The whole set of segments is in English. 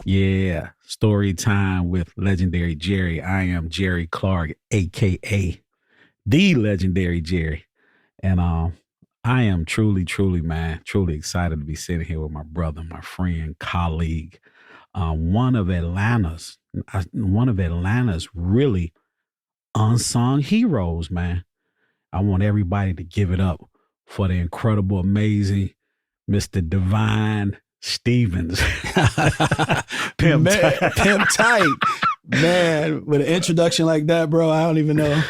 Yeah, story time with legendary Jerry. I am Jerry Clark, aka the legendary Jerry, and I am truly, truly, man, truly excited to be sitting here with my brother, my friend, colleague, one of Atlanta's really unsung heroes, man. I want everybody to give it up for the incredible, amazing Mr. Devyne Stevens. Pimp tight. Man, with an introduction like that, bro, I don't even know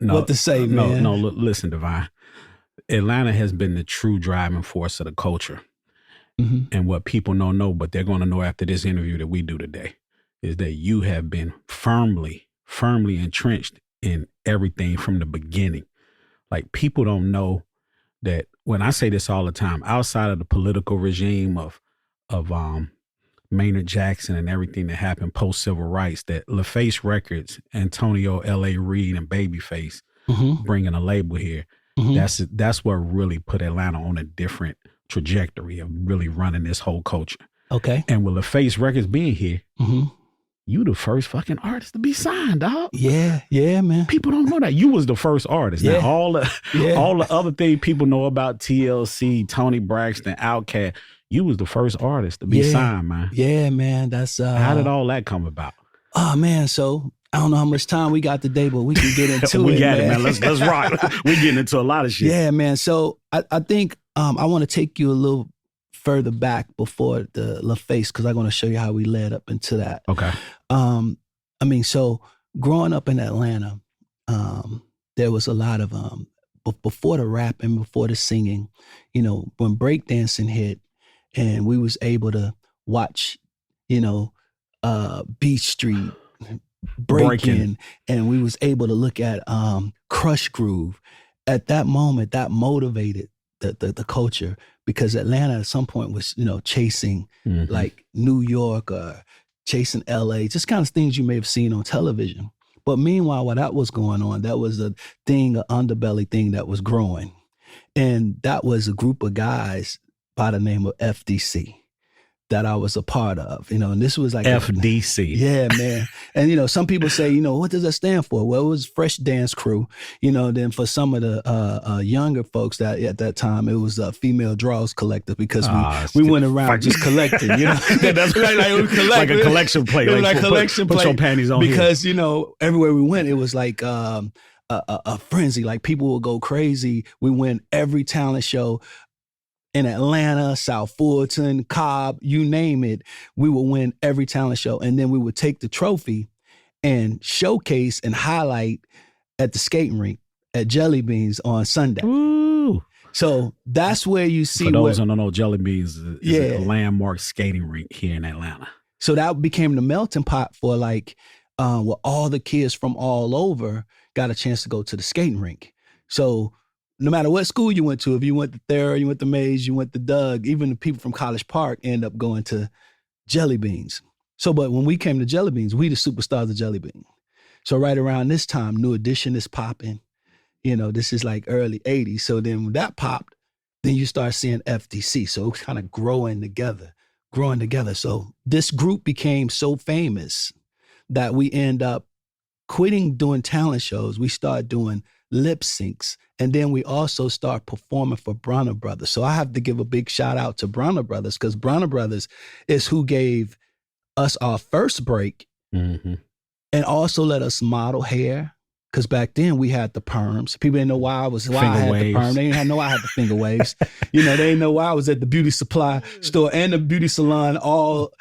what to say, man. Listen, Devyne. Atlanta has been the true driving force of the culture. Mm-hmm. And what people don't know, but they're going to know after this interview that we do today, is that you have been firmly entrenched in everything from the beginning. Like, people don't know that when I say this all the time, outside of the political regime of Maynard Jackson and everything that happened post civil rights, that LaFace Records, Antonio L.A. Reid, and Babyface bringing a label here. Mm-hmm. That's what really put Atlanta on a different trajectory of really running this whole culture. Okay. And with LaFace Records being here, you the first fucking artist to be signed, dog. Yeah, man. People don't know that. You was the first artist. Yeah. Now, all the other things people know about TLC, Tony Braxton, Outkast, you was the first artist to be signed, man. Yeah, man. That's how did all that come about? Oh, man. So I don't know how much time we got today, but we can get into we got it, man. Let's rock. We're getting into a lot of shit. Yeah, man. So I think I want to take you a little further back before the LaFace, because I'm going to show you how we led up into that. Okay. So growing up in Atlanta, there was a lot of before the rap and before the singing, when breakdancing hit, and we was able to watch, Beach Street breaking, and we was able to look at Crush Groove. At that moment, that motivated the culture, because Atlanta at some point was, chasing like New York or chasing LA, just kind of things you may have seen on television. But meanwhile, while that was going on, that was a thing, an underbelly thing that was growing. And that was a group of guys by the name of FDC that I was a part of, and this was like FDC. Yeah, man. And, some people say, what does that stand for? Well, it was Fresh Dance Crew, then for some of the younger folks that at that time, it was a Female Draws Collective, because we went around just collecting, That's like a collection plate. Like collection plate. Put your panties on because, everywhere we went, it was like a frenzy. Like, people would go crazy. We went every talent show in Atlanta, South Fulton, Cobb, you name it. We would win every talent show. And then we would take the trophy and showcase and highlight at the skating rink at Jelly Beans on Sunday. Ooh. So that's where you see. For those who don't know, Jelly Beans is a landmark skating rink here in Atlanta. So that became the melting pot for where all the kids from all over got a chance to go to the skating rink. So no matter what school you went to, if you went to Thayer, you went to Mays, you went to Doug, even the people from College Park end up going to Jelly Beans. So, but when we came to Jelly Beans, we the superstars of Jelly Beans. So right around this time, New Edition is popping. This is like early 80s. So then when that popped, then you start seeing FDC. So it was kind of growing together. So this group became so famous that we end up quitting doing talent shows. We started doing lip syncs. And then we also start performing for Bronner Brothers. So I have to give a big shout out to Bronner Brothers, because Bronner Brothers is who gave us our first break and also let us model hair. Because back then we had the perms. People didn't know why I had the perm. They didn't know I had the finger waves. They didn't know why I was at the beauty supply store and the beauty salon.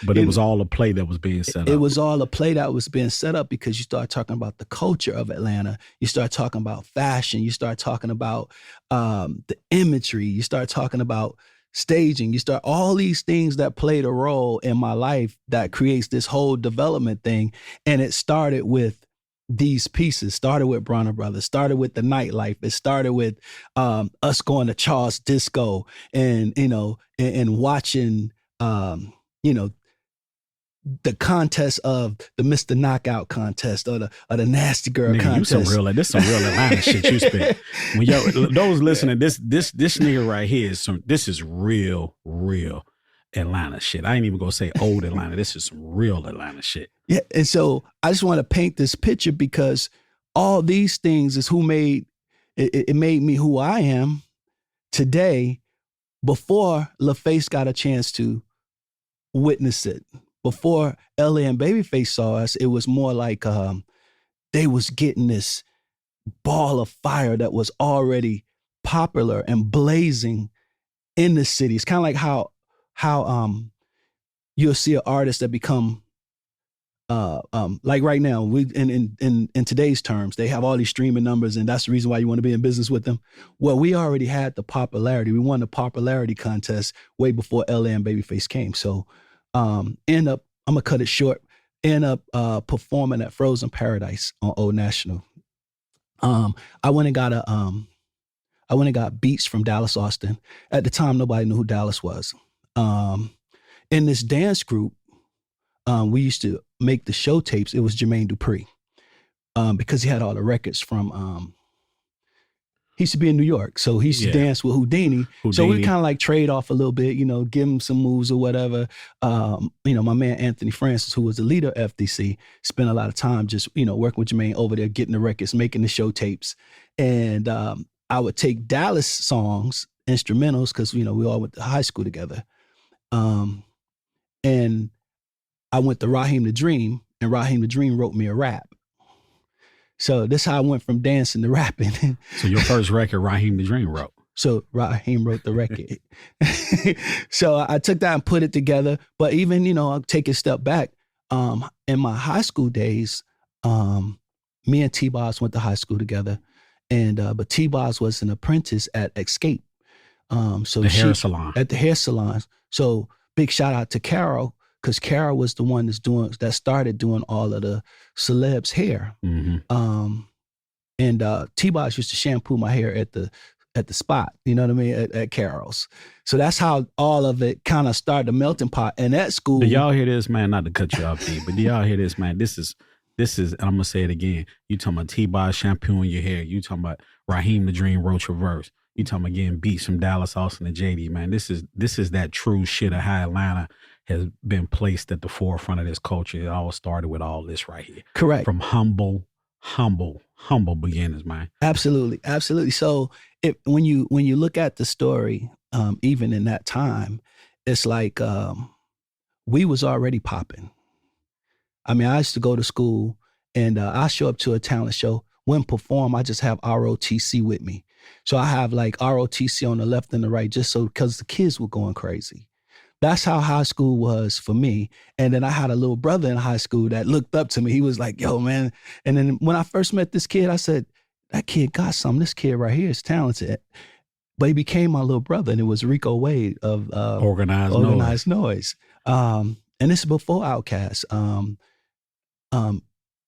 But it was all a play that was being set up. It was all a play that was being set up, because you start talking about the culture of Atlanta. You start talking about fashion. You start talking about the imagery. You start talking about staging. You start all these things that played a role in my life that creates this whole development thing. And it started with these pieces, started with Bronner Brothers, started with the nightlife. It started with us going to Charles Disco and watching, the contest of the Mr. Knockout contest or the Nasty Girl contest. This some real Atlanta shit you spit. When those listening, this nigga right here this is real. Atlanta shit. I ain't even gonna say old Atlanta. This is some real Atlanta shit. Yeah. And so I just want to paint this picture because all these things is who made it made me who I am today before LaFace got a chance to witness it. Before LA and Babyface saw us, it was more like they was getting this ball of fire that was already popular and blazing in the city. It's kind of like how you'll see an artist that become like right now, we in today's terms, they have all these streaming numbers, and that's the reason why you want to be in business with them. Well, we already had the popularity. We won the popularity contest way before LA and Babyface came. So end up, I'm gonna cut it short, end up performing at Frozen Paradise on Old National. I went and got beats from Dallas Austin. At the time, nobody knew who Dallas was. In this dance group, we used to make the show tapes. It was Jermaine Dupri, because he had all the records from, he used to be in New York. So he used to dance with Houdini. So we kind of like trade off a little bit, give him some moves or whatever. My man, Anthony Francis, who was the leader of FDC, spent a lot of time just, working with Jermaine over there, getting the records, making the show tapes. And I would take Dallas songs, instrumentals, because, we all went to high school together. And I went to Raheem the Dream, and Raheem the Dream wrote me a rap. So this is how I went from dancing to rapping. So your first record, Raheem the Dream wrote. So Raheem wrote the record. So I took that and put it together. But even, I'll take a step back. In my high school days, me and T-Boz went to high school together. And but T-Boz was an apprentice at Escape. So the hair salon. At the hair salon. So big shout out to Carol, because Carol was the one that started doing all of the celebs' hair. Mm-hmm. And T-Boz used to shampoo my hair at the spot, you know what I mean, at Carol's. So that's how all of it kind of started, the melting pot. And at school, do y'all hear this, man? Not to cut you off, D, but do y'all hear this, man? This is, and I'm gonna say it again. You talking about T-Boz shampooing your hair? You talking about Raheem the Dream wrote your verse? You talking about getting beats from Dallas Austin and JD, man? This is that true shit of how Atlanta has been placed at the forefront of this culture. It all started with all this right here. Correct. From humble beginnings, man. Absolutely. So when you look at the story, even in that time, it's like we was already popping. I mean, I used to go to school and I show up to a talent show. When perform, I just have ROTC with me. So I have like ROTC on the left and the right, just so, because the kids were going crazy. That's how high school was for me. And then I had a little brother in high school that looked up to me. He was like, yo, man. And then when I first met this kid, I said, that kid got something. This kid right here is talented. But he became my little brother, and it was Rico Wade of Organized Noise. And this is before Outkast.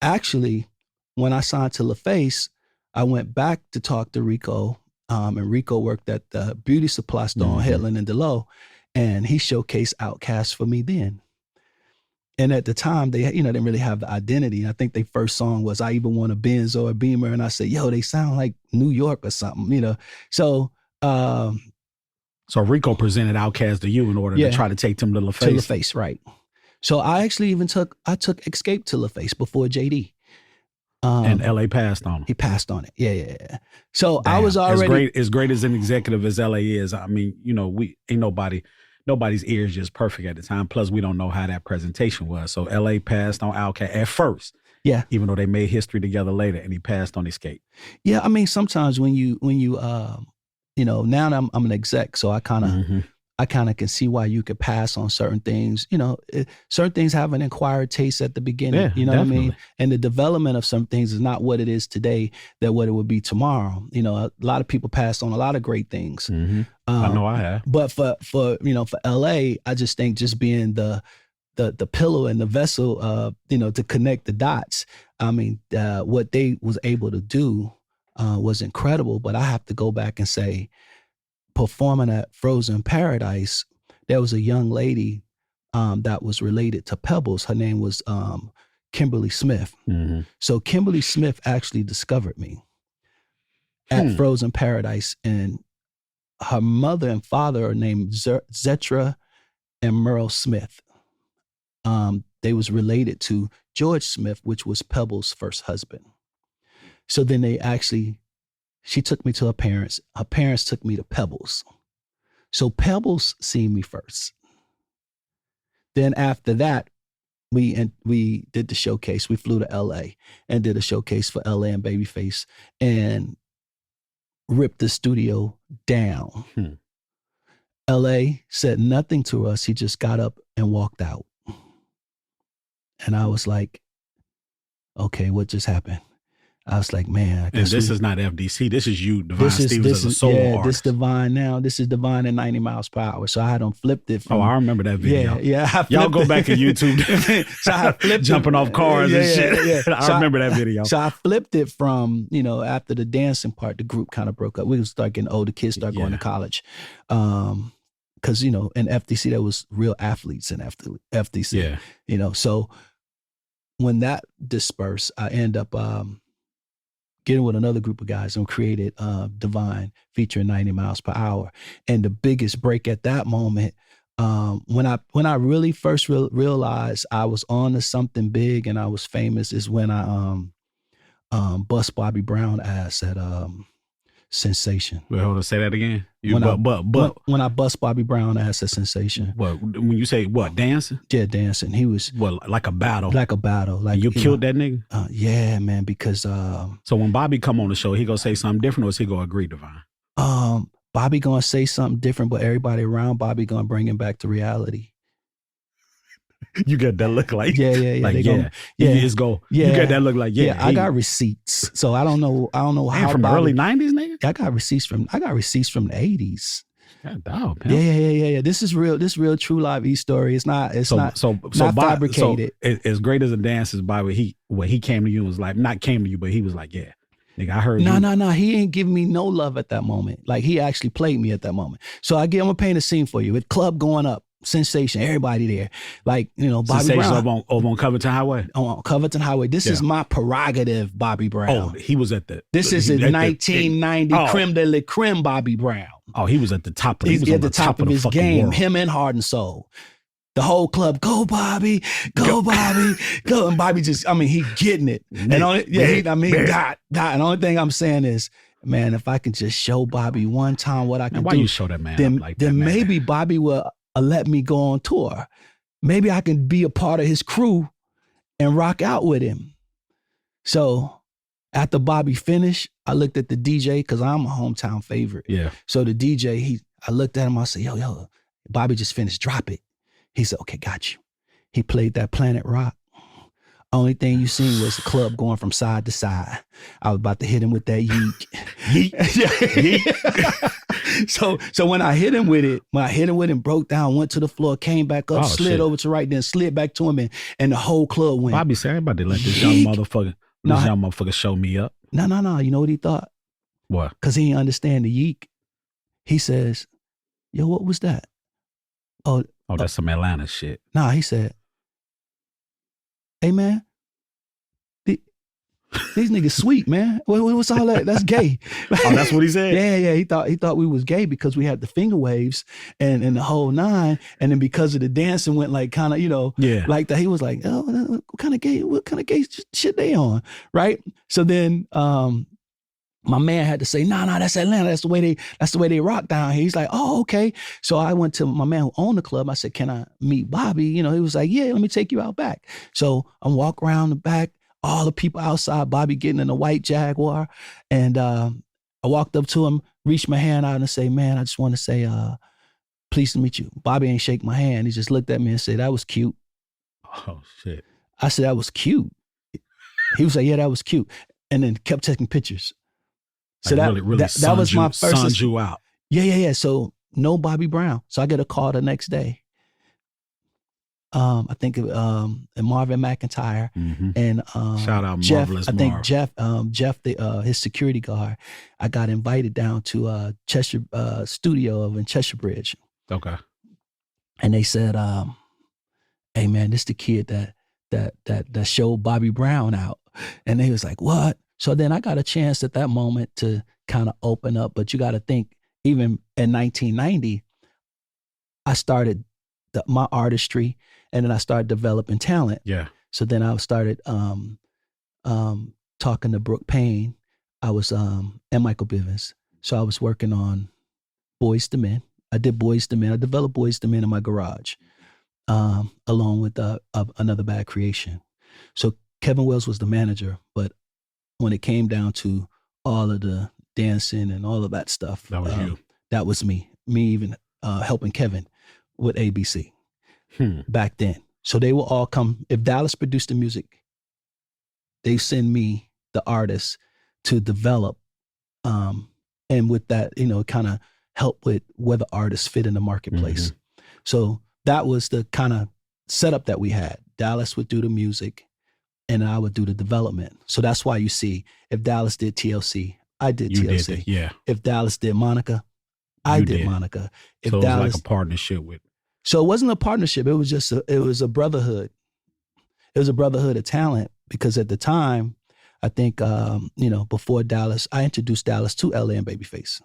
Actually, when I signed to LaFace, I went back to talk to Rico, and Rico worked at the beauty supply store on Headland and Delow, and he showcased Outkast for me then. And at the time, they didn't really have the identity. I think their first song was "I Even Want a Benz or a Beamer," and I said, "Yo, they sound like New York or something," So, so Rico presented Outkast to you in order to try to take them to LaFace. To LaFace, right? So I actually even took Escape to LaFace before JD. And LA passed on him. He passed on it. Yeah. So damn. I was already as great as an executive as LA is. I mean, we ain't nobody's ears just perfect at the time. Plus, we don't know how that presentation was. So LA passed on Outkast at first. Yeah. Even though they made history together later, and he passed on Escape. Yeah, I mean, sometimes when you now I'm an exec, so I kind of can see why you could pass on certain things. Certain things have an acquired taste at the beginning. Yeah, you know definitely. what I mean? And the development of some things is not what it is today, that what it would be tomorrow. A lot of people passed on a lot of great things. I know I have. But for LA, I just think just being the pillow and the vessel, to connect the dots. I mean, what they was able to do was incredible. But I have to go back and say, performing at Frozen Paradise, there was a young lady that was related to Pebbles. Her name was Kimberly Smith. So Kimberly Smith actually discovered me at Frozen Paradise, and her mother and father are named Zetra and Merle Smith. They was related to George Smith, which was Pebble's first husband. So then she took me to her parents. Her parents took me to Pebbles. So Pebbles seen me first. Then after that, we did the showcase. We flew to LA and did a showcase for LA and Babyface and ripped the studio down. LA said nothing to us. He just got up and walked out. And I was like, okay, what just happened? I was like, man. And this is not FDC. This is you, Devyne Stevens, as a solo artist. This Devyne now. This is Devyne at 90 miles per hour. So I had them flipped it. I remember that video. Yeah. Y'all go back to YouTube. So I flipped jumping off cars and shit. Yeah. I remember that video. So I flipped it from, after the dancing part, the group kind of broke up. We was start getting older. Kids start going to college. Because, in FDC, there was real athletes in FDC. Yeah. So when that dispersed, I end up getting with another group of guys and created Devyne featuring 90 miles per hour. And the biggest break at that moment, when I really first realized I was on to something big and I was famous, is when I bust Bobby Brown ass at Sensation. Wait, hold on, say that again. When I bust Bobby Brown ass at Sensation. What, when you say what, dancing? Yeah, dancing. He was like a battle. Like a battle. Like you killed that nigga? Yeah, man. Because so when Bobby come on the show, he gonna say something different, or is he gonna agree, Devyne? Bobby gonna say something different, but everybody around Bobby gonna bring him back to reality. You got that look like yeah. Like, you got that look like I got receipts, so I don't know how from Bobby, early 90s, nigga. I got receipts from the 80s. God, dog, yeah. This is real true live story. It's not fabricated. So as great as a dancer as Bobby, he came to you and was like, not came to you, but he was like, yeah. Nigga, I heard No. He ain't giving me no love at that moment. Like, he actually played me at that moment. So I'm gonna paint a scene for you. With club going up, Sensation, everybody there. Like, Bobby Sensation Brown. over on Covington Highway? On Covington Highway. This is my prerogative, Bobby Brown. Oh, he was at the... This is a 1990 creme de la creme Bobby Brown. Oh, he was at the top of... He's at the top of his game. World. Him and Heart and Soul. The whole club, go Bobby, Bobby, go. And Bobby just, he getting it. And God. And the only thing I'm saying is, man, if I can just show Bobby one time what I can do. Why you show that man then, up like that, then man? Maybe Bobby will let me go on tour. Maybe I can be a part of his crew and rock out with him. So after Bobby finished, I looked at the DJ because I'm a hometown favorite. Yeah. So the DJ, I looked at him, I said, yo, Bobby just finished, drop it. He said, okay, got you. He played that Planet Rock. Only thing you seen was the club going from side to side. I was about to hit him with that yeek. Yeek. So when I hit him with it, broke down, went to the floor, came back up, slid over to right, then slid back to him, and the whole club went. Bobby said, I'm about to let this young motherfucker show me up. No. You know what he thought? What? Because he didn't understand the yeek. He says, yo, what was that? Oh, that's some Atlanta shit. Nah, he said, hey, man, these niggas sweet, man. What's all that? That's gay. Oh, that's what he said? Yeah. He thought we was gay because we had the finger waves and the whole nine. And then because of the dancing went like kind of, like that. He was like, oh, what kind of gay shit they on? Right? So then my man had to say, nah, that's Atlanta. That's the way they rock down here. He's like, oh, okay. So I went to my man who owned the club. I said, can I meet Bobby? He was like, yeah, let me take you out back. So I'm walking around the back, all the people outside, Bobby getting in a white Jaguar. And I walked up to him, reached my hand out and say, man, I just want to say, pleased to meet you. Bobby ain't shake my hand. He just looked at me and said, that was cute. Oh, shit. I said, that was cute. He was like, yeah, that was cute. And then kept taking pictures. So like that was my first. Sunned you out. Yeah. So no Bobby Brown. So I get a call the next day. I think Marvin McIntyre and shout out Jeff. Marvelous I think Marv. Jeff, his security guard. I got invited down to Cheshire studio in Cheshire Bridge. Okay. And they said, "Hey man, this the kid that showed Bobby Brown out." And they was like, "What?" So then I got a chance at that moment to kind of open up. But you got to think, even in 1990, I started my artistry, and then I started developing talent. Yeah. So then I started talking to Brooke Payne. I was and Michael Bivins. So I was working on Boys to Men. I did Boys to Men. I developed Boys to Men in my garage, along with another bad creation. So Kevin Wells was the manager, but when it came down to all of the dancing and all of that stuff, That was you. That was me. Me even helping Kevin with ABC back then. So they will all come. If Dallas produced the music, they send me the artist to develop, and with that, kind of help with where the artists fit in the marketplace. Mm-hmm. So that was the kind of setup that we had. Dallas would do the music, and I would do the development. So that's why you see, if Dallas did TLC, I did you TLC. Did it, yeah. If Dallas did Monica, I did Monica. If so it was Dallas, like a partnership with. So it wasn't a partnership. It was just it was a brotherhood. It was a brotherhood of talent, because at the time, I think, before Dallas, I introduced Dallas to LA and Babyface.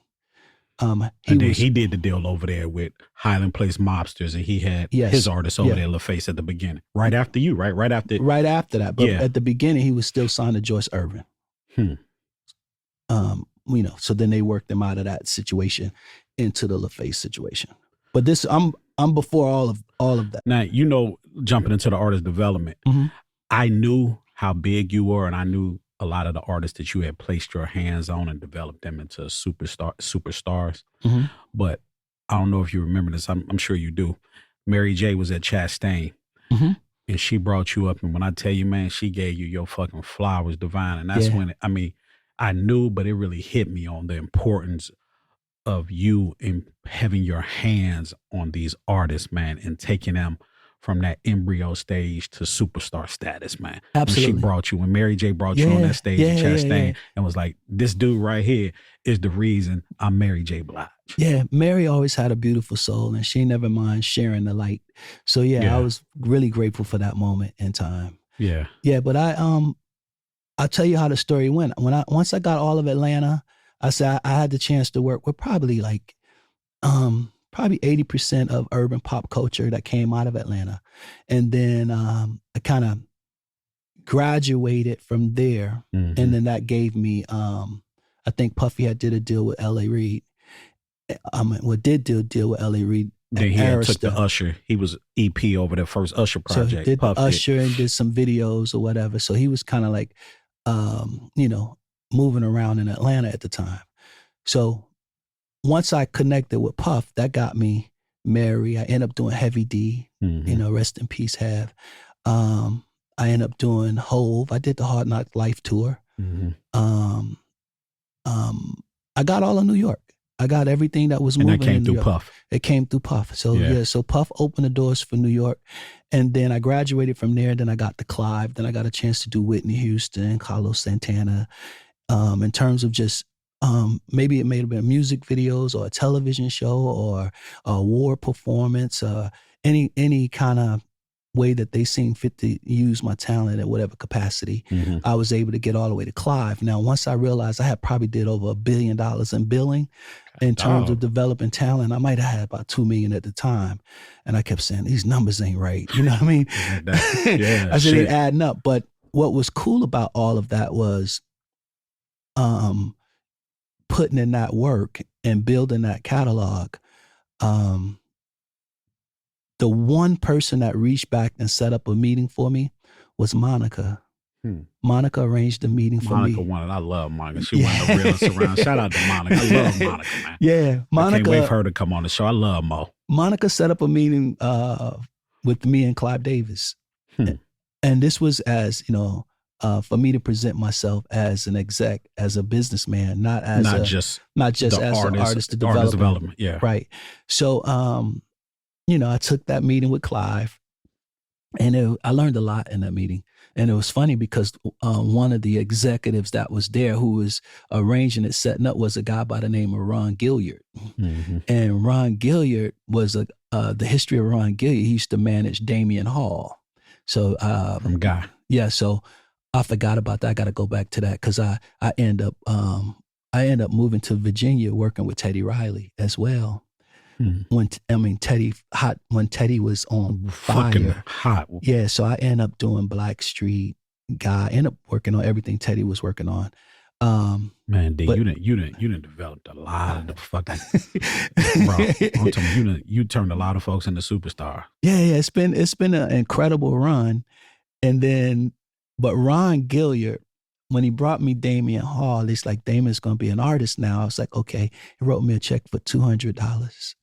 He did the deal over there with Highland Place Mobsters, and he had his artists over there, LaFace, at the beginning. Right after you, right? Right after that. But at the beginning, he was still signed to Joyce Irvin. So then they worked him out of that situation into the LaFace situation. But this, I'm before all of that. Now, jumping into the artist development, I knew how big you were, and I knew a lot of the artists that you had placed your hands on and developed them into superstars. But I don't know if you remember this. I'm sure you do. Mary J was at Chastain, and she brought you up. And when I tell you, man, she gave you your fucking flowers, Devyne. And that's when, I knew, but it really hit me on the importance of you in having your hands on these artists, man, and taking them from that embryo stage to superstar status, man. Absolutely. When Mary J brought you on that stage at Chastain and was like, this dude right here is the reason I'm Mary J. Blige. Yeah, Mary always had a beautiful soul, and she never mind sharing the light. So I was really grateful for that moment in time. Yeah. Yeah, but I'll tell you how the story went. Once I got all of Atlanta, I said I had the chance to work with probably 80% of urban pop culture that came out of Atlanta. And then I kind of graduated from there. And then that gave me, I think Puffy did a deal with L.A. Reid. Did deal with L.A. Reid. Then he took the Usher. He was EP over the first Usher project. So he did the Usher and did some videos or whatever. So he was kind of like, moving around in Atlanta at the time. So once I connected with Puff, that got me Mary. I ended up doing Heavy D, rest in peace, Have. I ended up doing Hove. I did the Hard Knock Life tour. I got all of New York. I got everything that was moving. And that came in New through York. Puff. It came through Puff. So so Puff opened the doors for New York. And then I graduated from there. Then I got to Clive. Then I got a chance to do Whitney Houston, Carlos Santana. In terms of just maybe it may have been music videos or a television show or a award performance, any kind of way that they seem fit to use my talent at whatever capacity. I was able to get all the way to Clive. Now, once I realized I had probably did over $1 billion in billing in terms of developing talent, I might have had about $2 million at the time. And I kept saying, these numbers ain't right. You know what I mean? I said, it adding up. But what was cool about all of that was putting in that work and building that catalog. The one person that reached back and set up a meeting for me was Monica. Monica arranged the meeting for me. I love Monica. She one of the realest around. Shout out to Monica. I love Monica, man. Yeah, Monica. I can't wait for her to come on the show. I love Mo. Monica set up a meeting with me and Clive Davis. And this was as, for me to present myself as an exec, as a businessman, not just as an artist to development. Yeah. Right. So, I took that meeting with Clive, and I learned a lot in that meeting. And it was funny because one of the executives that was there who was arranging it, setting up, was a guy by the name of Ron Gilliard. And Ron Gilliard was the history of Ron Gilliard. He used to manage Damian Hall. So from Guy. Yeah. So I forgot about that. I got to go back to that because I end up moving to Virginia, working with Teddy Riley as well. when Teddy was on Fucking fire. hot. Yeah, so I ended up doing Blackstreet Guy. Ended up working on everything Teddy was working on. Man, D, but- you didn't developed a lot of the fucking bro. I'm telling you, you turned a lot of folks into superstar. Yeah, it's been an incredible run. And then, but Ron Gilliard, when he brought me Damian Hall, it's like Damian's gonna be an artist now. I was like, okay. He wrote me a check for $200.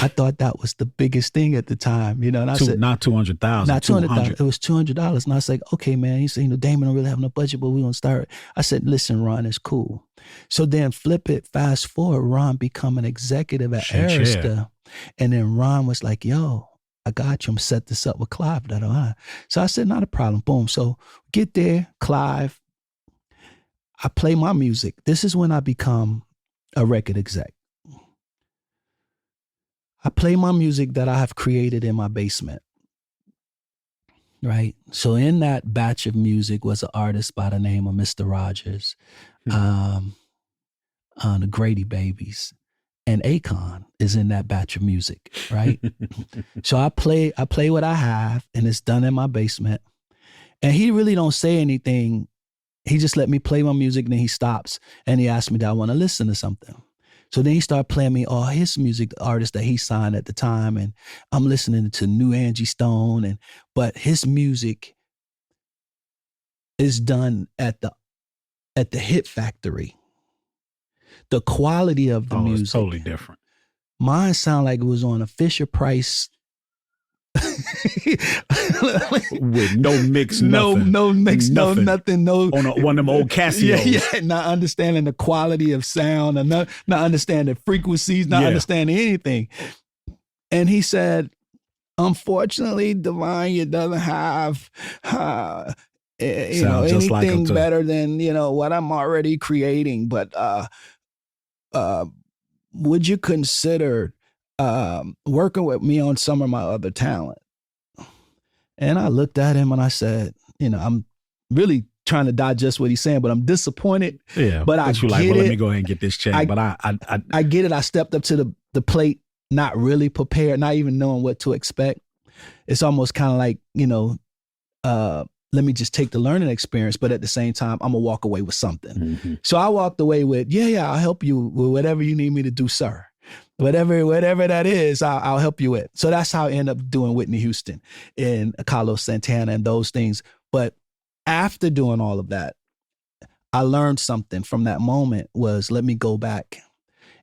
I thought that was the biggest thing at the time, you know. And I said, not 200,000, not 200. It was $200, and I was like, okay, man. He said, Damon don't really have no budget, but we're gonna start. I said, listen, Ron, it's cool. So then flip it, fast forward, Ron become an executive at Arista, and then Ron was like, yo, I got you. I'm set this up with Clive. So I said, not a problem. Boom. So get there, Clive. I play my music. This is when I become a record exec. I play my music that I have created in my basement. Right. So in that batch of music was an artist by the name of Mr. Rogers, the Grady Babies, and Akon is in that batch of music. Right. So I play what I have, and it's done in my basement. And he really don't say anything. He just let me play my music, and then he stops and he asked me, do I want to listen to something? So then he started playing me all his music, the artists that he signed at the time. And I'm listening to new Angie Stone. But his music is done at the Hit Factory. The quality of the music. It's totally different. Mine sound like it was on a Fisher Price. With no mix, nothing. No mix, nothing. No, on one of them old Casios. Yeah, not understanding the quality of sound, and not understanding frequencies, not understanding anything. And he said, unfortunately, Devyne, it doesn't have anything better than what I'm already creating. But would you consider working with me on some of my other talent? And I looked at him and I said, I'm really trying to digest what he's saying, but I'm disappointed. Yeah, but I get like, well, let me go ahead and get this check. But I get it. I stepped up to the plate, not really prepared, not even knowing what to expect. It's almost kind of like, let me just take the learning experience, but at the same time, I'm gonna walk away with something. Mm-hmm. So I walked away with, I'll help you with whatever you need me to do, sir. Whatever that is, I'll help you with. So that's how I end up doing Whitney Houston and Carlos Santana and those things. But after doing all of that, I learned something from that moment was, let me go back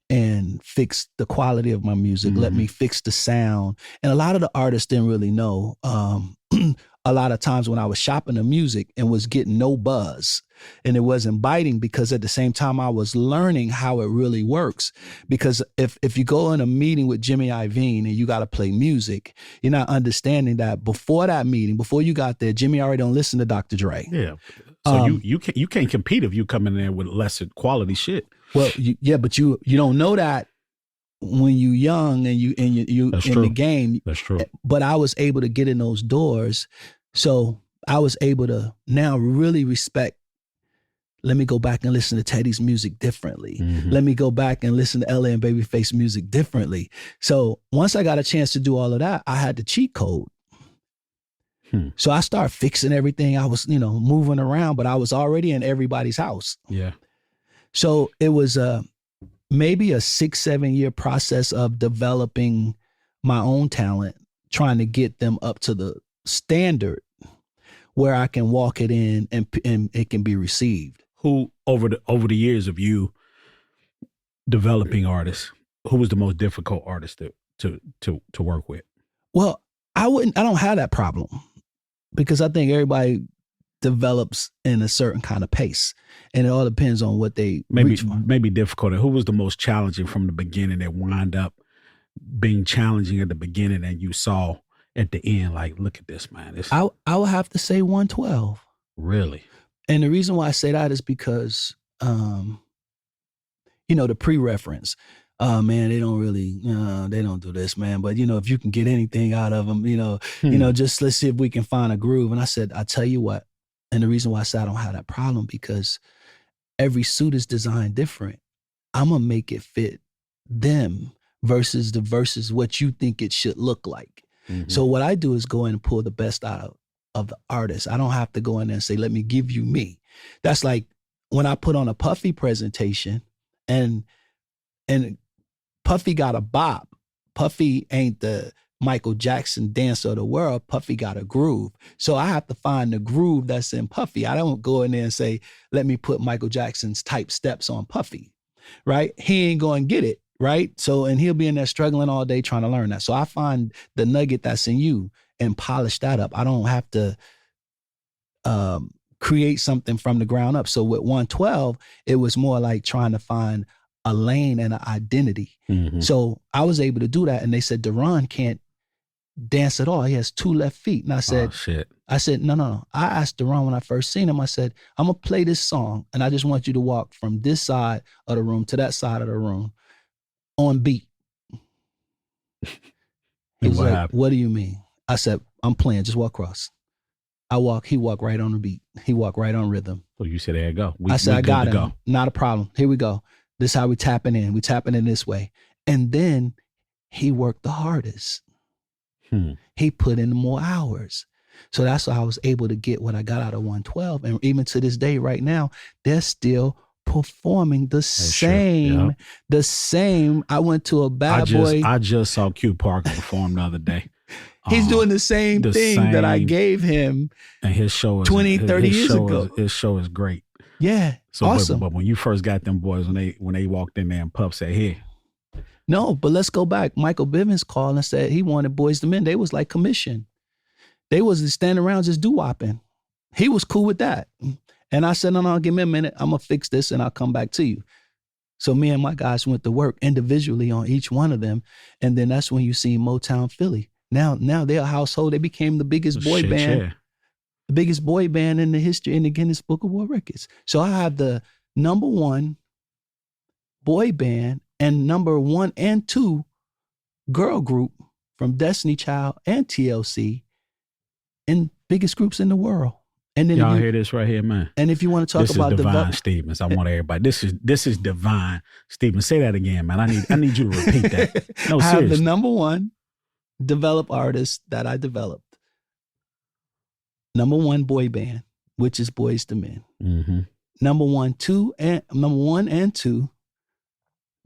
and fix the quality of my music. Mm-hmm. Let me fix the sound. And a lot of the artists didn't really know. A lot of times when I was shopping the music and was getting no buzz and it wasn't biting, because at the same time I was learning how it really works. Because if you go in a meeting with Jimmy Iovine and you got to play music, you're not understanding that before that meeting, before you got there, Jimmy already don't listen to Dr. Dre. Yeah. So you can't compete if you come in there with lesser quality shit. Well, but you don't know that when you young and you in the game. That's true. But I was able to get in those doors. So I was able to now really respect. Let me go back and listen to Teddy's music differently. Mm-hmm. Let me go back and listen to LA and Babyface music differently. So once I got a chance to do all of that, I had the cheat code. So I started fixing everything. I was, moving around, but I was already in everybody's house. Yeah. So it was maybe a 6-7 year process of developing my own talent, trying to get them up to the standard where I can walk it in and it can be received. Who over the years of you developing artists, who was the most difficult artist to work with? Well, I don't have that problem, because I think everybody develops in a certain kind of pace, and it all depends on what they maybe difficult. Who was the most challenging from the beginning that wound up being challenging at the beginning and you saw at the end, like, look at this, man. I would have to say 112. Really? And the reason why I say that is because, the pre-reference, man, they don't really, they don't do this, man. But, if you can get anything out of them, just let's see if we can find a groove. And I said, I tell you what, and the reason why I said I don't have that problem, because every suit is designed different. I'm going to make it fit them versus what you think it should look like. So what I do is go in and pull the best out of the artist. I don't have to go in there and say, let me give you me. That's like when I put on a Puffy presentation and Puffy got a bop. Puffy ain't the Michael Jackson dancer of the world. Puffy got a groove. So I have to find the groove that's in Puffy. I don't go in there and say, let me put Michael Jackson's type steps on Puffy, right? He ain't going to get it, right? So, and he'll be in there struggling all day trying to learn that. So I find the nugget that's in you and polish that up. I don't have to create something from the ground up. So with 112, it was more like trying to find a lane and an identity. So I was able to do that. And they said, Devyne can't dance at all. He has 2 left feet. And I said, no. I asked Devyne when I first seen him, I said, I'm going to play this song. And I just want you to walk from this side of the room to that side of the room on beat. He was like, what do you mean? I said, I'm playing, just walk across. He walked right on the beat. He walked right on rhythm. So you said, there you go. I said, I got him. Go. Not a problem. Here we go. This is how we tapping in. We tapping in this way. And then he worked the hardest. He put in more hours. So that's why I was able to get what I got out of 112. And even to this day right now, they're still performing the same. The same. I went to a Bad Boy. I just saw Q Parker perform the other day. He's doing the same thing that I gave him, and his show is 20, 30 years ago. His show is great. Yeah, so, awesome. But when you first got them boys, when they walked in there and Puff said, "Here." No, but let's go back. Michael Bivins called and said he wanted Boys to Men. They was like commission. They wasn't standing around just doo-wopping. He was cool with that. And I said, no, give me a minute. I'm going to fix this and I'll come back to you. So me and my guys went to work individually on each one of them. And then that's when you see Motown Philly. Now they're a household. They became the biggest boy band. Yeah. The biggest boy band in the history in the Guinness Book of World Records. So I have the #1 boy band and #1 and 2 girl group from Destiny Child and TLC and biggest groups in the world. And then y'all hear this right here, man. And if you want to talk about Devyne Stevens, I want everybody. This is Devyne Stevens. Say that again, man. I need you to repeat that. No, I seriously. have the #1 developed artist that I developed. #1 boy band, which is Boys to Men. Mm-hmm. #1 and 2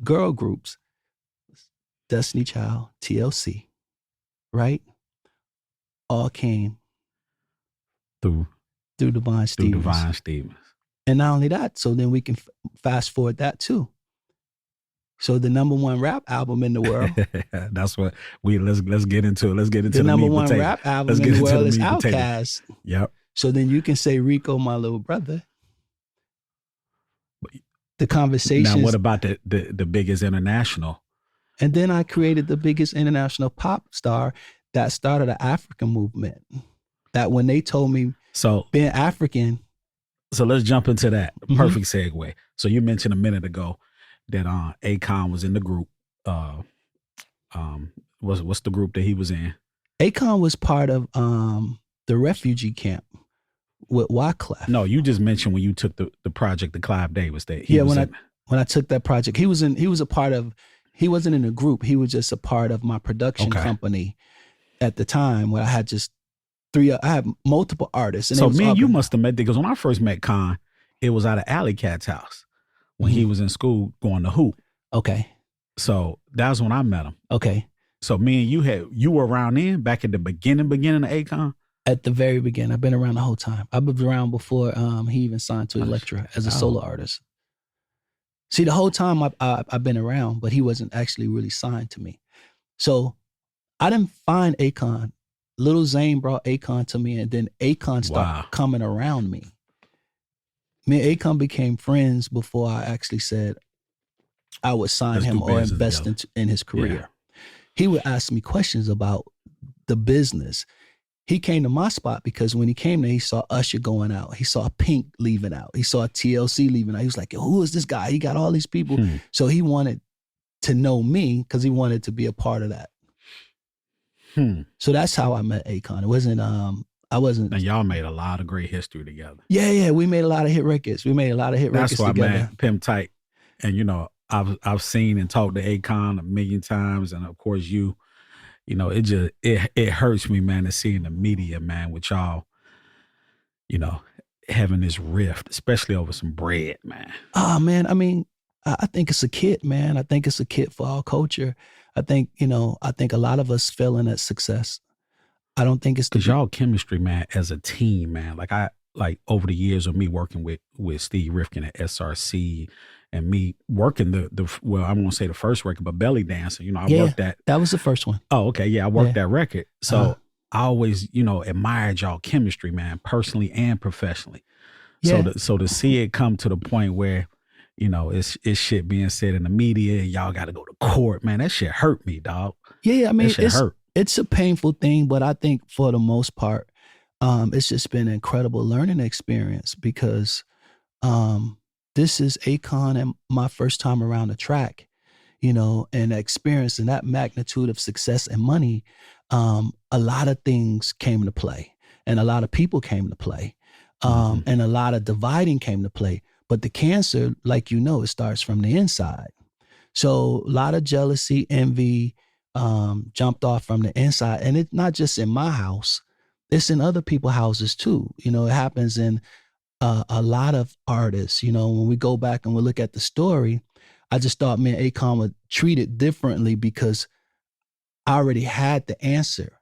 girl groups, Destiny Child, TLC, right? All came through Devyne Stevens. And not only that, so then we can fast forward that too. So the #1 rap album in the world. That's what let's get into it. Let's get into the #1 rap album in the world is Outkast. Yep. So then you can say Rico, my little brother. The conversation. Now, what about the biggest international? And then I created the biggest international pop star that started an African movement. That when they told me, so being African. So let's jump into that. Perfect segue. So you mentioned a minute ago that Akon was in the group. What's the group that he was in? Akon was part of the refugee camp with Wyclef. No, you just mentioned when you took the project to Clive Davis that when I took that project, he wasn't in a group. He was just a part of my production company at the time where I had just I had multiple artists. And so me and you must have met, because when I first met Con, it was out of Alley Cat's house when he was in school going to hoop. Okay. So that was when I met him. Okay. So me and you were around then, back at the beginning of Akon? At the very beginning. I've been around the whole time. I've been around before he even signed to Elektra as a solo artist. See, the whole time I've been around, but he wasn't actually really signed to me. So I didn't find Akon. Lil Zane brought Akon to me, and then Akon started coming around me. Me and Akon became friends before I actually said I would sign him or invest in his career. Yeah. He would ask me questions about the business. He came to my spot because when he came there, he saw Usher going out. He saw Pink leaving out. He saw TLC leaving out. He was like, who is this guy? He got all these people. So he wanted to know me because he wanted to be a part of that. So that's how I met Akon. It wasn't, I wasn't. And y'all made a lot of great history together. Yeah. We made a lot of hit records. That's together. That's why, man, Pimp Tight. And, I've seen and talked to Akon a million times, and of course it hurts me, man, to see in the media, man, with y'all, you know, having this rift, especially over some bread, man. Oh man, I mean, I think it's a kit, man. I think it's a kit for our culture. I think, I think a lot of us failing at success. I don't think it's Cause y'all chemistry, man, as a team, man. Like over the years of me working with Steve Rifkin at SRC and me working I won't say the first record, but Belly Dancing, I worked that. That was the first one. Oh, okay. Yeah, I worked that record. So I always, admired y'all chemistry, man, personally and professionally. Yeah. So to see it come to the point where, it's shit being said in the media and y'all got to go to court, man, that shit hurt me, dog. Yeah, I mean, that shit hurt. It's a painful thing, but I think for the most part, it's just been an incredible learning experience because this is Akon and my first time around the track, and experiencing that magnitude of success and money. A lot of things came into play and a lot of people came into play, and a lot of dividing came to play. But the cancer, like it starts from the inside. So a lot of jealousy, envy, jumped off from the inside. And it's not just in my house, it's in other people's houses too. It happens in a lot of artists. When we go back and we look at the story, I just thought, man, Akon would treat it differently because I already had the answer.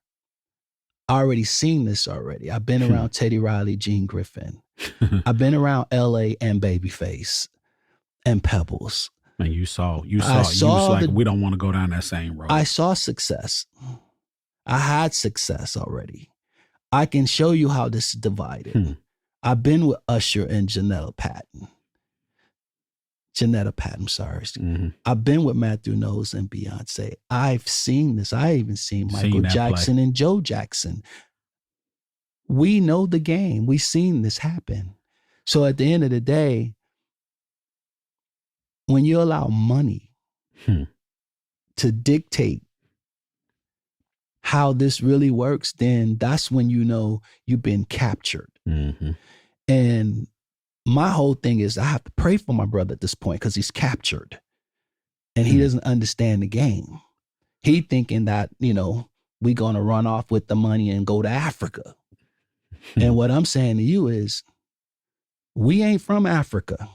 I already seen this already. I've been around Teddy Riley, Gene Griffin. I've been around LA and Babyface and Pebbles. And you was like, we don't want to go down that same road. I saw success. I had success already. I can show you how this is divided. I've been with Usher and Janetta Patton, sorry. I've been with Matthew Knowles and Beyonce. I've seen this. I even seen Michael Jackson and Joe Jackson. We know the game. We've seen this happen. So at the end of the day, when you allow money to dictate how this really works, then that's when you've been captured. And my whole thing is I have to pray for my brother at this point because he's captured and he doesn't understand the game. He thinking that, we're going to run off with the money and go to Africa. And what I'm saying to you is we ain't from Africa.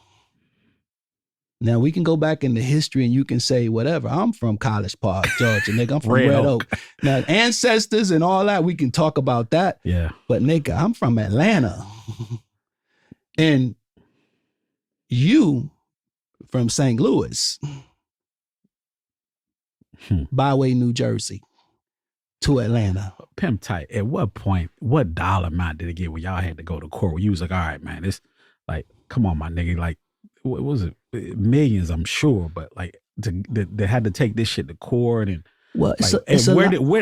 Now we can go back into history and you can say whatever. I'm from College Park, Georgia, nigga. I'm from Red Oak. Now ancestors and all that, we can talk about that. Yeah. But nigga, I'm from Atlanta. And you from St. Louis, byway, New Jersey to Atlanta. Pimp tight. At what point, what dollar amount did it get where y'all had to go to court? Where you was like, all right, man, it's like, come on, my nigga. Like, what was it? Millions, I'm sure, but like they had to take this shit to court and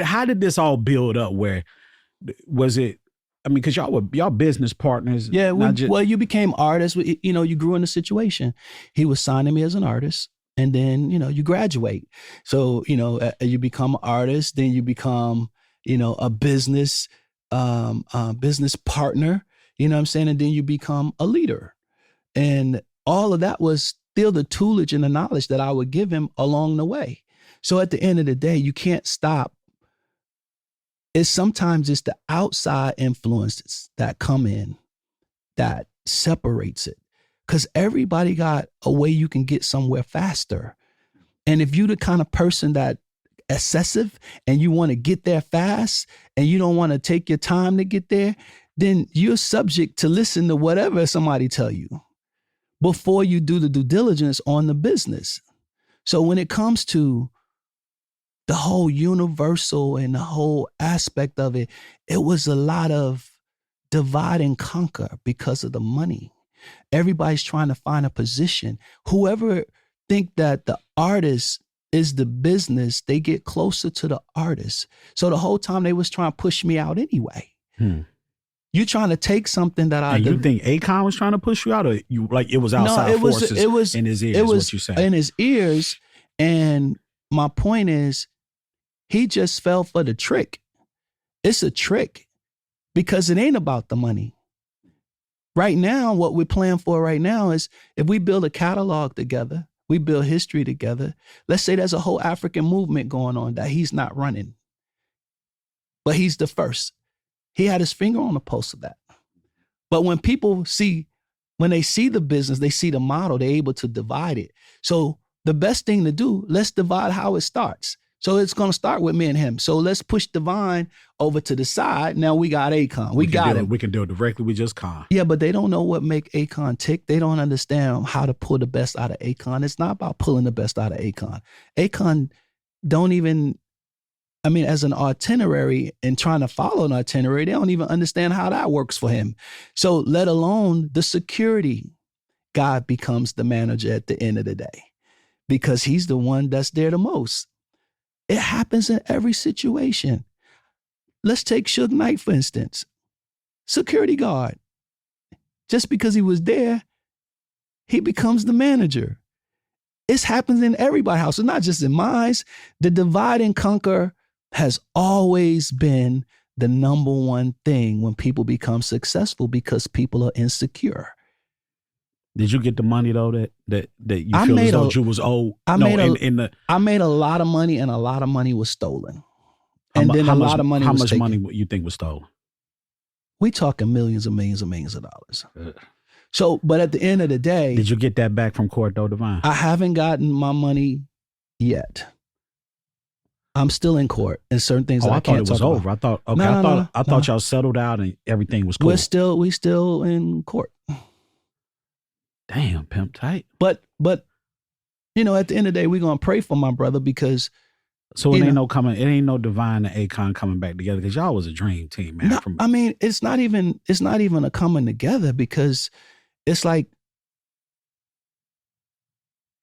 how did this all build up? Where was it? I mean, because y'all business partners. Yeah, you became artists. You grew in the situation. He was signing me as an artist, and then you graduate. So you become an artist, then you become a business business partner. You know what I'm saying, and then you become a leader, and all of that was still the toolage and the knowledge that I would give him along the way. So at the end of the day, you can't stop. Sometimes it's the outside influences that come in that separates it. Because everybody got a way you can get somewhere faster. And if you're the kind of person that excessive and you want to get there fast and you don't want to take your time to get there, then you're subject to listen to whatever somebody tell you before you do the due diligence on the business. So when it comes to the whole universal and the whole aspect of it, it was a lot of divide and conquer because of the money. Everybody's trying to find a position. Whoever think that the artist is the business, they get closer to the artist. So the whole time they was trying to push me out anyway. You trying to take something that I... And you think Akon was trying to push you out, or you like it was outside forces in his ears? It was what you saying? In his ears. And my point is, he just fell for the trick. It's a trick because it ain't about the money. Right now, what we're playing for right now is if we build a catalog together, We build history together. Let's say there's a whole African movement going on that he's not running, but he's the first. He had his finger on the pulse of that. But when they see the business, they see the model, they're able to divide it. So the best thing to do, let's divide how it starts. So it's going to start with me and him. So let's push Devyne over to the side. Now we got Akon. We got him. We can do it directly with just Con. Yeah, but they don't know what make Akon tick. They don't understand how to pull the best out of Akon. It's not about pulling the best out of Akon. Akon don't even, as an itinerary and trying to follow an itinerary, they don't even understand how that works for him. So let alone the security guy becomes the manager at the end of the day because he's the one that's there the most. It happens in every situation. Let's take Suge Knight, for instance. Security guard. Just because he was there, he becomes the manager. It happens in everybody's house. It's not just in mine. The divide and conquer has always been the number one thing when people become successful because people are insecure. Did you get the money though that you feel as though you was owed? I made a lot of money, and a lot of money was stolen. And then a lot of money was taken. How much money you think was stolen? We talking millions and millions and millions of dollars. So, but at the end of the day, did you get that back from court though, Devyne? I haven't gotten my money yet. I'm still in court, and certain things I can't talk about. I thought it was over. I thought y'all settled out and everything was cool. We still in court. Damn, pimp tight. But at the end of the day, we're gonna pray for my brother because it ain't no Devyne and Akon coming back together because y'all was a dream team, man. No, it's not even a coming together because it's like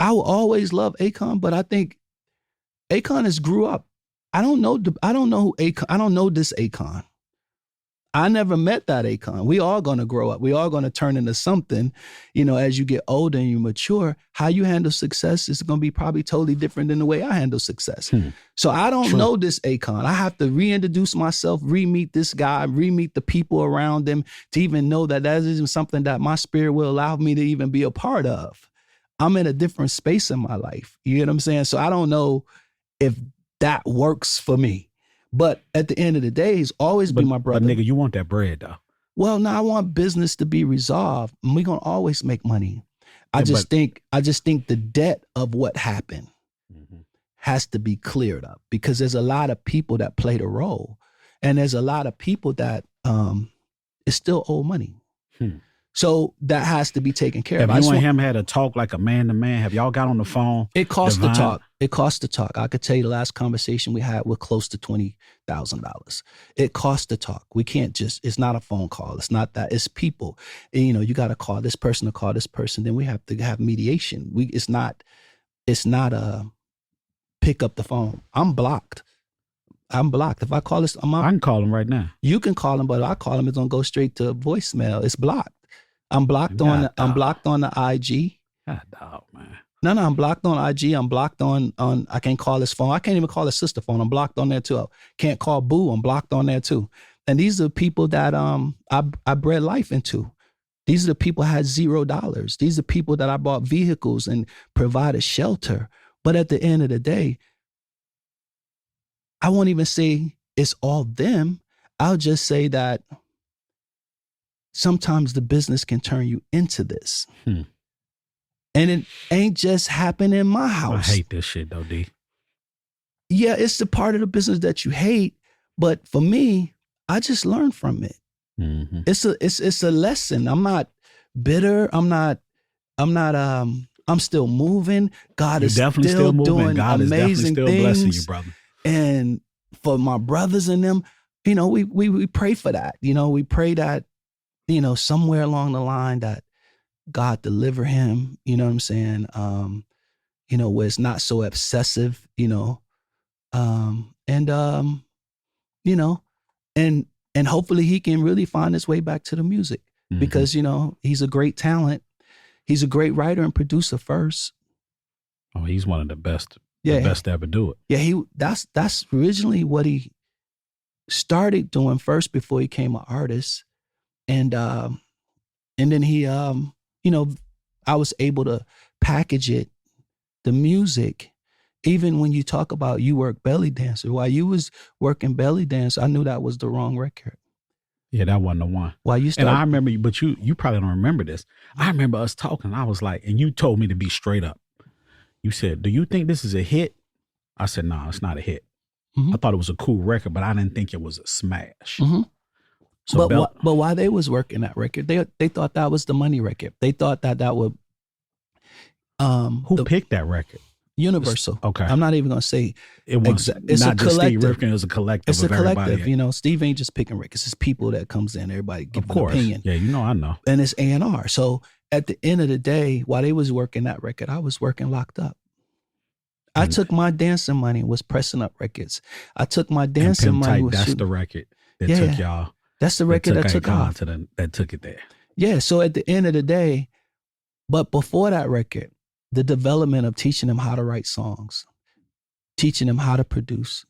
I will always love Akon, but I think Akon has grew up. I don't know who Akon. I don't know this Akon. I never met that Akon. We all going to grow up. We all going to turn into something, as you get older and you mature. How you handle success is going to be probably totally different than the way I handle success. So I don't know this Akon. I have to reintroduce myself, re-meet this guy, re-meet the people around him to even know that isn't something that my spirit will allow me to even be a part of. I'm in a different space in my life. You know what I'm saying? So I don't know if that works for me. But at the end of the day, he's always been my brother. But nigga, you want that bread though. Well, no, I want business to be resolved. And we're gonna always make money. I just think the debt of what happened has to be cleared up because there's a lot of people that played a role, and there's a lot of people that is still owe money. So that has to be taken care of. Have you and him had a talk like a man to man? Have y'all got on the phone? It costs to talk. It costs to talk. I could tell you the last conversation we had was close to $20,000. It costs to talk. We can't it's not a phone call. It's not that. It's people. And, you got to call this person to call this person. Then we have to have mediation. It's not a pick up the phone. I'm blocked. If I call this, I can call him right now. You can call him, but if I call him, it's gonna go straight to voicemail. It's blocked. I'm blocked on the IG. God dog, man. No, I'm blocked on IG. I'm blocked on I can't call his phone. I can't even call his sister phone. I'm blocked on there too. I can't call Boo. I'm blocked on there too. And these are people that I bred life into. These are the people that had $0. These are people that I bought vehicles and provided shelter. But at the end of the day, I won't even say it's all them. I'll just say that sometimes the business can turn you into this. And it ain't just happened in my house. I hate this shit though, D. Yeah, it's the part of the business that you hate. But for me, I just learned from it. It's a lesson. I'm not bitter. I'm still moving. God is definitely still doing God amazing things. Blessing you, brother. And for my brothers and them, we pray for that. We pray that, somewhere along the line that God deliver him, you know what I'm saying? Where it's not so obsessive, and hopefully he can really find his way back to the music because, he's a great talent. He's a great writer and producer first. Oh, he's one of the best. The best to ever do it. Yeah, that's originally what he started doing first before he became an artist. And then he I was able to package it the music, even when you talk about you work belly dancer, while you was working belly dance, I knew that was the wrong record. Yeah, that wasn't the one. Why you And I remember, but you probably don't remember this. I remember us talking. I was like, and you told me to be straight up. You said, "Do you think this is a hit?" I said, "No, it's not a hit." I thought it was a cool record, but I didn't think it was a smash. So, but while they was working that record, they thought that was the money record. They thought that would. Who picked that record? Universal. Okay. I'm not even going to say it was it's not a just collective. Steve Rifkin, it was a collective. It's a collective. Everybody. You know, Steve ain't just picking records. It's people that comes in. Everybody gives an opinion. Yeah, you know, I know. And it's A&R. So at the end of the day, while they was working that record, I was working locked up. I took my dancing money and was pressing up records. I took my dancing money. That's the record that took y'all. That's the record that took off. That took it there. Yeah. So at the end of the day, but before that record, the development of teaching him how to write songs, teaching him how to produce,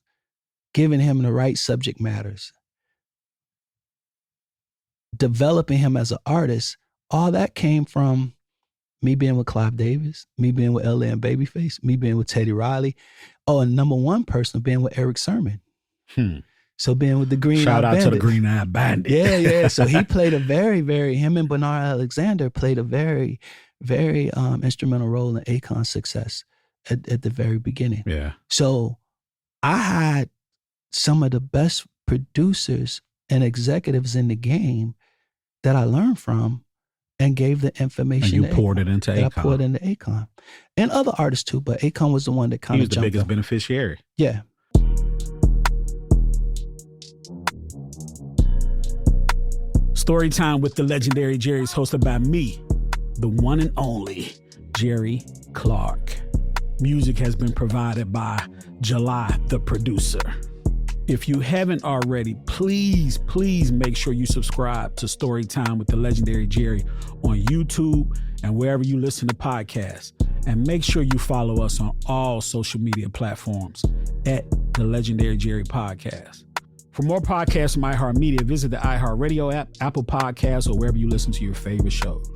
giving him the right subject matters, developing him as an artist, all that came from me being with Clive Davis, me being with LA and Babyface, me being with Teddy Riley. Oh, and number one person being with Eric Sermon. So being with the Green Eye Bandit. Shout out to the Green Eye Bandit. Yeah. So he played a him and Bernard Alexander played a very, very instrumental role in Akon's success at the very beginning. Yeah. So I had some of the best producers and executives in the game that I learned from and gave the information. And you poured it into Akon. I poured into Akon. And other artists too, but Akon was the one that kind of jumped. He was the biggest beneficiary. Yeah. Storytime with the legendary Jerry is hosted by me, the one and only Jerry Clark. Music has been provided by July, the producer. If you haven't already, please make sure you subscribe to Storytime with the legendary Jerry on YouTube and wherever you listen to podcasts. And make sure you follow us on all social media platforms at the Legendary Jerry Podcast. For more podcasts from iHeartMedia, visit the iHeartRadio app, Apple Podcasts, or wherever you listen to your favorite shows.